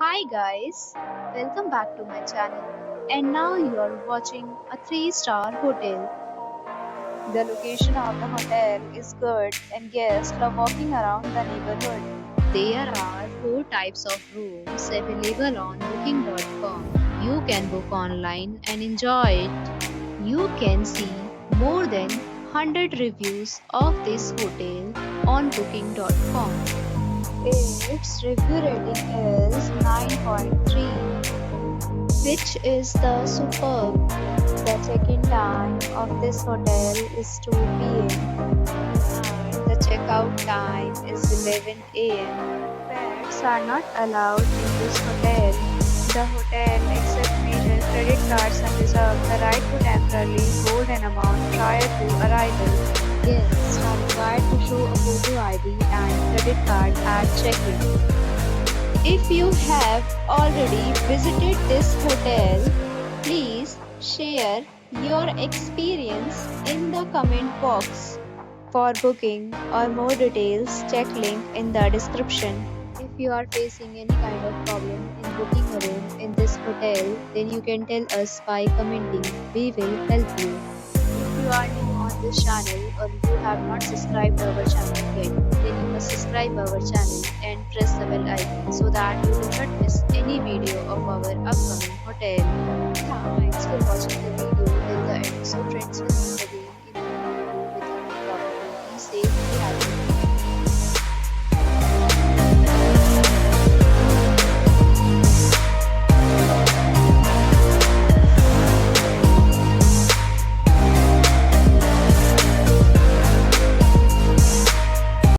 Hi guys, welcome back to my channel. And now you are watching a 3-star hotel. The location of the hotel is good and guests love walking around the neighborhood. There are 4 types of rooms available on booking.com. You can book online and enjoy it. You can see more than 100 reviews of this hotel on booking.com. Its review rating is 9.3, which is the superb. The check-in time of this hotel is 2 p.m. and the checkout time is 11 a.m. Pets are not allowed in this hotel. The hotel accepts major credit cards and reserves the right to temporarily hold an amount prior to arrival. Guests are required to show a photo ID and credit card at check-in. If you have already visited this hotel, please share your experience in the comment box. For booking or more details, check link in the description. If you are facing any kind of problem in booking a room in this hotel, then you can tell us by commenting. We will help you. If you are new on this channel or you have not subscribed our channel yet, then you must subscribe our channel and press the bell icon so that you do not miss any video of our upcoming hotel. Thanks for watching the video till the end. So friends, will meet